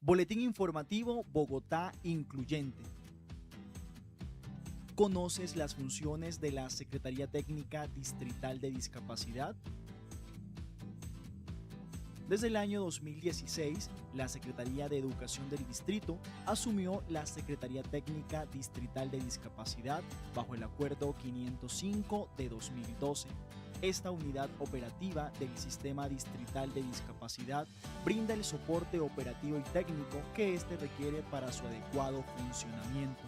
Boletín informativo Bogotá Incluyente. ¿Conoces las funciones de la Secretaría Técnica Distrital de Discapacidad? Desde el año 2016, la Secretaría de Educación del Distrito asumió la Secretaría Técnica Distrital de Discapacidad bajo el Acuerdo 505 de 2012. Esta unidad operativa del Sistema Distrital de Discapacidad brinda el soporte operativo y técnico que éste requiere para su adecuado funcionamiento.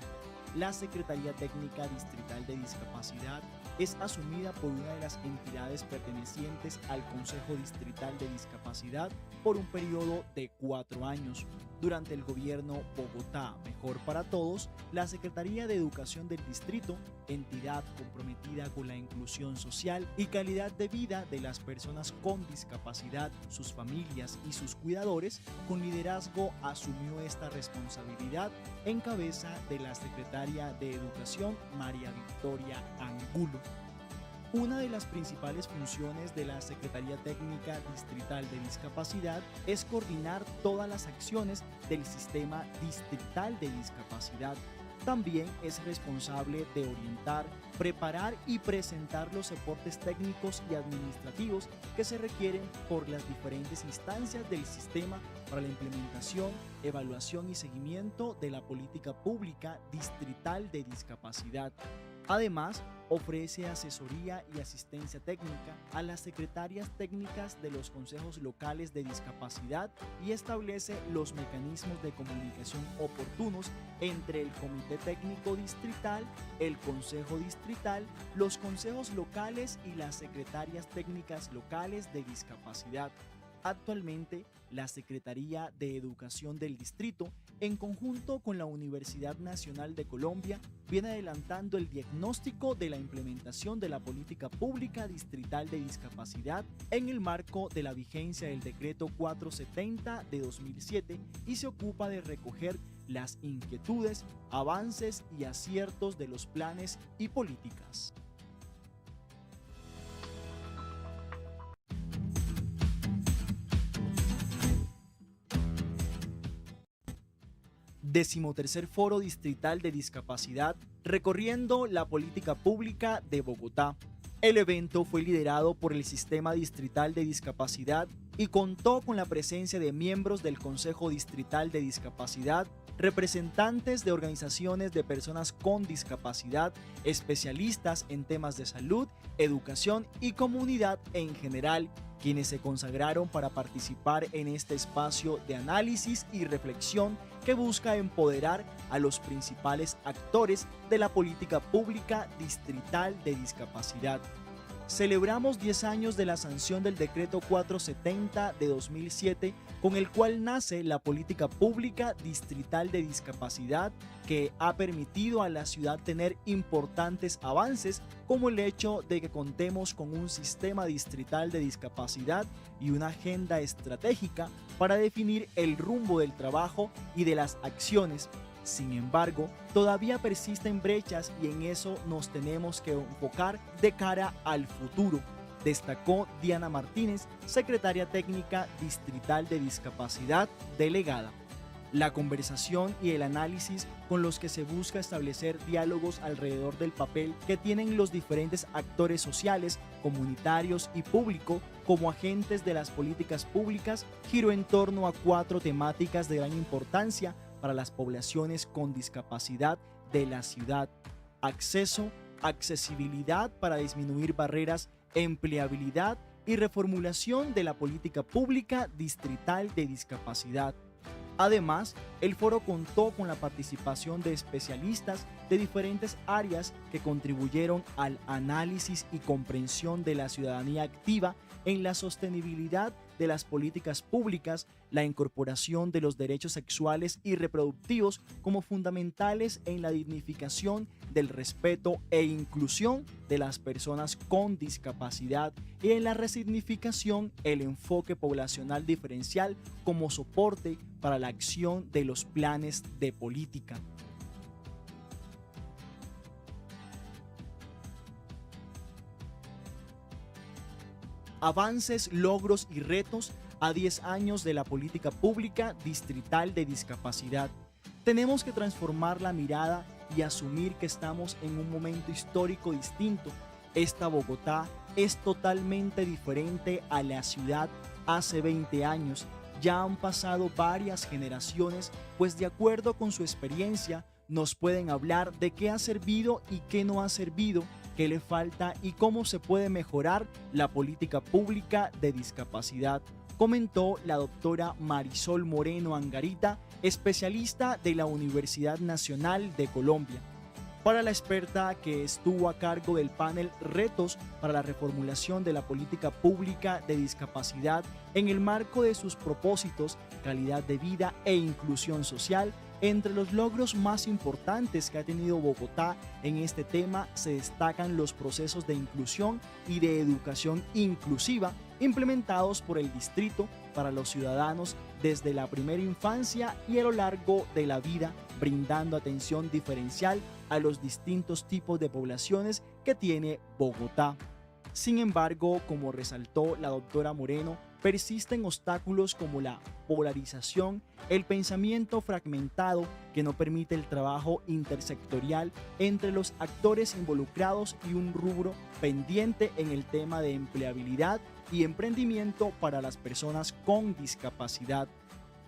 La Secretaría Técnica Distrital de Discapacidad es asumida por una de las entidades pertenecientes al Consejo Distrital de Discapacidad por un periodo de 4 años. Durante el gobierno Bogotá Mejor para Todos, la Secretaría de Educación del Distrito, entidad comprometida con la inclusión social y calidad de vida de las personas con discapacidad, sus familias y sus cuidadores, con liderazgo asumió esta responsabilidad en cabeza de la Secretaria de Educación María Victoria Angulo. Una de las principales funciones de la Secretaría Técnica Distrital de Discapacidad es coordinar todas las acciones del Sistema Distrital de Discapacidad. También es responsable de orientar, preparar y presentar los soportes técnicos y administrativos que se requieren por las diferentes instancias del sistema para la implementación, evaluación y seguimiento de la política pública distrital de discapacidad. Además, ofrece asesoría y asistencia técnica a las secretarias técnicas de los consejos locales de discapacidad y establece los mecanismos de comunicación oportunos entre el Comité Técnico Distrital, el Consejo Distrital, los consejos locales y las secretarias técnicas locales de discapacidad. Actualmente, la Secretaría de Educación del Distrito, en conjunto con la Universidad Nacional de Colombia, viene adelantando el diagnóstico de la implementación de la política pública distrital de discapacidad en el marco de la vigencia del Decreto 470 de 2007 y se ocupa de recoger las inquietudes, avances y aciertos de los planes y políticas. Decimotercer Foro Distrital de Discapacidad, recorriendo la política pública de Bogotá. El evento fue liderado por el Sistema Distrital de Discapacidad y contó con la presencia de miembros del Consejo Distrital de Discapacidad, representantes de organizaciones de personas con discapacidad, especialistas en temas de salud, educación y comunidad en general, quienes se consagraron para participar en este espacio de análisis y reflexión que busca empoderar a los principales actores de la política pública distrital de discapacidad. Celebramos 10 años de la sanción del Decreto 470 de 2007, con el cual nace la política pública distrital de discapacidad, que ha permitido a la ciudad tener importantes avances, como el hecho de que contemos con un sistema distrital de discapacidad y una agenda estratégica para definir el rumbo del trabajo y de las acciones. Sin embargo, todavía persisten brechas y en eso nos tenemos que enfocar de cara al futuro, destacó Diana Martínez, secretaria técnica distrital de discapacidad delegada. La conversación y el análisis con los que se busca establecer diálogos alrededor del papel que tienen los diferentes actores sociales, comunitarios y público como agentes de las políticas públicas giró en torno a 4 temáticas de gran importancia para las poblaciones con discapacidad de la ciudad: acceso, accesibilidad para disminuir barreras, empleabilidad y reformulación de la política pública distrital de discapacidad. Además, el foro contó con la participación de especialistas de diferentes áreas que contribuyeron al análisis y comprensión de la ciudadanía activa en la sostenibilidad de las políticas públicas, la incorporación de los derechos sexuales y reproductivos como fundamentales en la dignificación del respeto e inclusión de las personas con discapacidad y en la resignificación el enfoque poblacional diferencial como soporte para la acción de los planes de política. Avances, logros y retos a 10 años de la política pública distrital de discapacidad. Tenemos que transformar la mirada y asumir que estamos en un momento histórico distinto. Esta Bogotá es totalmente diferente a la ciudad hace 20 años. Ya han pasado varias generaciones, pues de acuerdo con su experiencia, nos pueden hablar de qué ha servido y qué no ha servido, qué le falta y cómo se puede mejorar la política pública de discapacidad, comentó la doctora Marisol Moreno Angarita, especialista de la Universidad Nacional de Colombia. Para la experta que estuvo a cargo del panel Retos para la reformulación de la política pública de discapacidad en el marco de sus propósitos, calidad de vida e inclusión social, entre los logros más importantes que ha tenido Bogotá en este tema se destacan los procesos de inclusión y de educación inclusiva implementados por el distrito para los ciudadanos desde la primera infancia y a lo largo de la vida, brindando atención diferencial a los distintos tipos de poblaciones que tiene Bogotá. Sin embargo, como resaltó la doctora Moreno, persisten obstáculos como la polarización, el pensamiento fragmentado que no permite el trabajo intersectorial entre los actores involucrados y un rubro pendiente en el tema de empleabilidad y emprendimiento para las personas con discapacidad.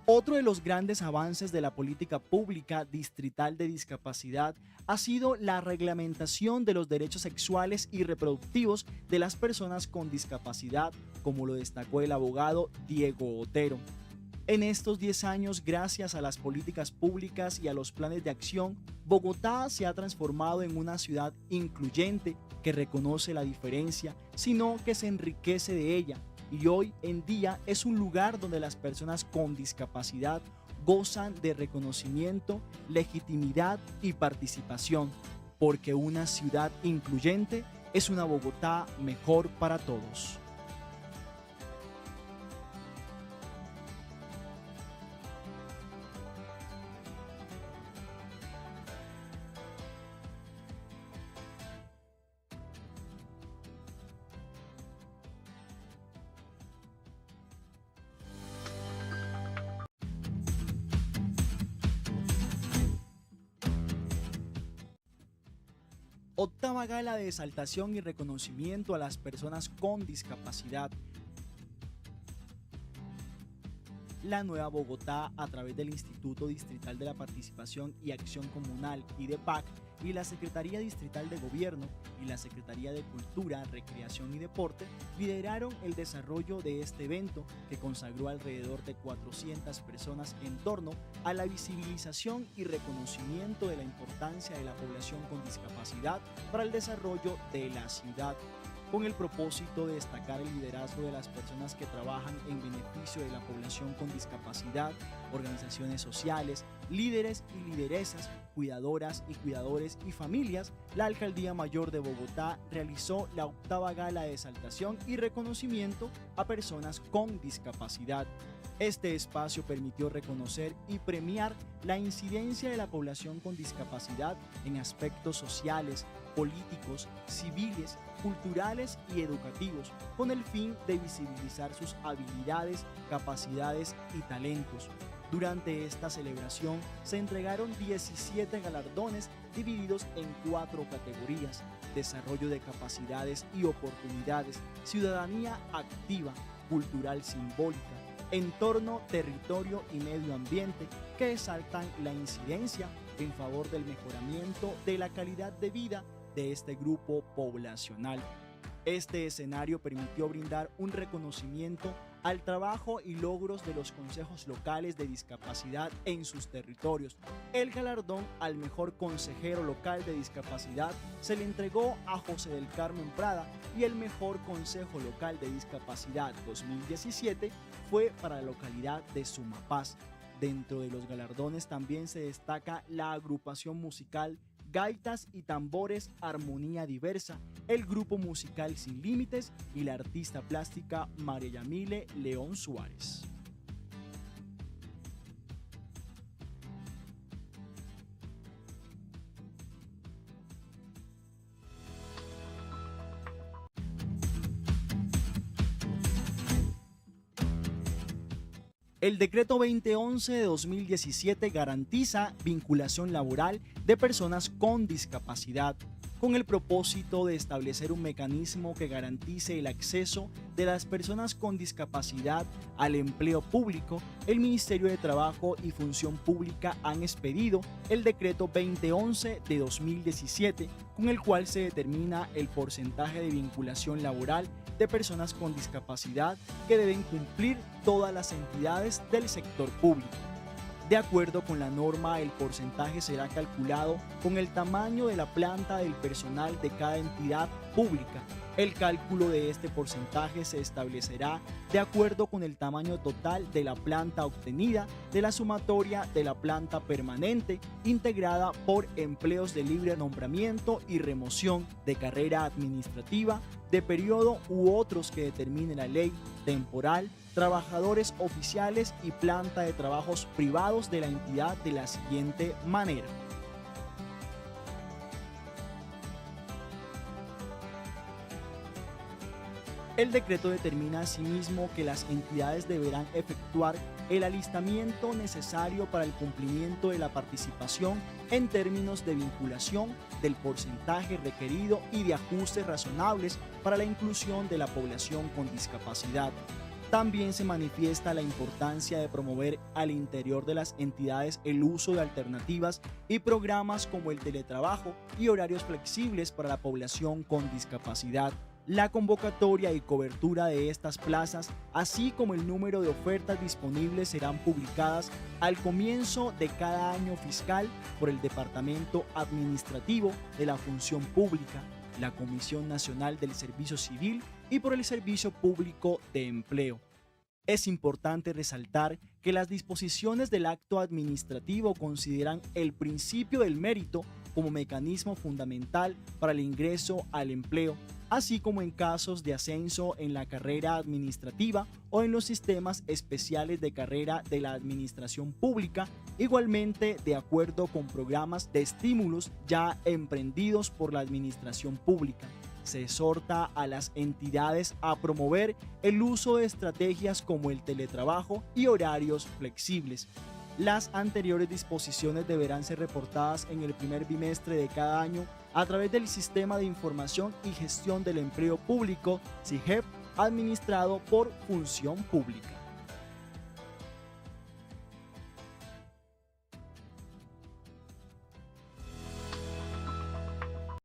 Otro de los grandes avances de la política pública distrital de discapacidad ha sido la reglamentación de los derechos sexuales y reproductivos de las personas con discapacidad, como lo destacó el abogado Diego Otero. En estos 10 años, gracias a las políticas públicas y a los planes de acción, Bogotá se ha transformado en una ciudad incluyente que reconoce la diferencia, sino que se enriquece de ella. Y hoy en día es un lugar donde las personas con discapacidad gozan de reconocimiento, legitimidad y participación, porque una ciudad incluyente es una Bogotá mejor para todos. Octava gala de exaltación y reconocimiento a las personas con discapacidad. La Nueva Bogotá, a través del Instituto Distrital de la Participación y Acción Comunal (IDEPAC) y la Secretaría Distrital de Gobierno y la Secretaría de Cultura, Recreación y Deporte, lideraron el desarrollo de este evento que consagró alrededor de 400 personas en torno a la visibilización y reconocimiento de la importancia de la población con discapacidad para el desarrollo de la ciudad, con el propósito de destacar el liderazgo de las personas que trabajan en beneficio de la población con discapacidad, organizaciones sociales, líderes y lideresas, cuidadoras y cuidadores y familias. La Alcaldía Mayor de Bogotá realizó la octava gala de exaltación y reconocimiento a personas con discapacidad. Este espacio permitió reconocer y premiar la incidencia de la población con discapacidad en aspectos sociales, políticos, civiles, culturales y educativos, con el fin de visibilizar sus habilidades, capacidades y talentos. Durante esta celebración se entregaron 17 galardones divididos en 4 categorías: desarrollo de capacidades y oportunidades, ciudadanía activa, cultural simbólica, entorno, territorio y medio ambiente, que exaltan la incidencia en favor del mejoramiento de la calidad de vida de este grupo poblacional. Este escenario permitió brindar un reconocimiento al trabajo y logros de los consejos locales de discapacidad en sus territorios. El galardón al mejor consejero local de discapacidad se le entregó a José del Carmen Prada, y el mejor consejo local de discapacidad 2017 fue para la localidad de Sumapaz. Dentro de los galardones también se destaca la agrupación musical Gaitas y Tambores Armonía Diversa, el grupo musical Sin Límites y la artista plástica María Yamile León Suárez. El decreto 2011 de 2017 garantiza vinculación laboral de personas con discapacidad, con el propósito de establecer un mecanismo que garantice el acceso de las personas con discapacidad al empleo público. El Ministerio de Trabajo y Función Pública han expedido el decreto 2011 de 2017, con el cual se determina el porcentaje de vinculación laboral de personas con discapacidad que deben cumplir todas las entidades del sector público. De acuerdo con la norma, el porcentaje será calculado con el tamaño de la planta del personal de cada entidad pública. El cálculo de este porcentaje se establecerá de acuerdo con el tamaño total de la planta obtenida de la sumatoria de la planta permanente integrada por empleos de libre nombramiento y remoción, de carrera administrativa, de periodo u otros que determine la ley, temporal, trabajadores oficiales y planta de trabajos privados de la entidad de la siguiente manera. El decreto determina asimismo que las entidades deberán efectuar el alistamiento necesario para el cumplimiento de la participación en términos de vinculación, del porcentaje requerido y de ajustes razonables para la inclusión de la población con discapacidad. También se manifiesta la importancia de promover al interior de las entidades el uso de alternativas y programas como el teletrabajo y horarios flexibles para la población con discapacidad. La convocatoria y cobertura de estas plazas, así como el número de ofertas disponibles, serán publicadas al comienzo de cada año fiscal por el Departamento Administrativo de la Función Pública, la Comisión Nacional del Servicio Civil y por el Servicio Público de Empleo. Es importante resaltar que las disposiciones del acto administrativo consideran el principio del mérito como mecanismo fundamental para el ingreso al empleo, así como en casos de ascenso en la carrera administrativa o en los sistemas especiales de carrera de la administración pública, igualmente de acuerdo con programas de estímulos ya emprendidos por la administración pública. Se exhorta a las entidades a promover el uso de estrategias como el teletrabajo y horarios flexibles. Las anteriores disposiciones deberán ser reportadas en el primer bimestre de cada año a través del Sistema de Información y Gestión del Empleo Público, SIGEP, administrado por Función Pública.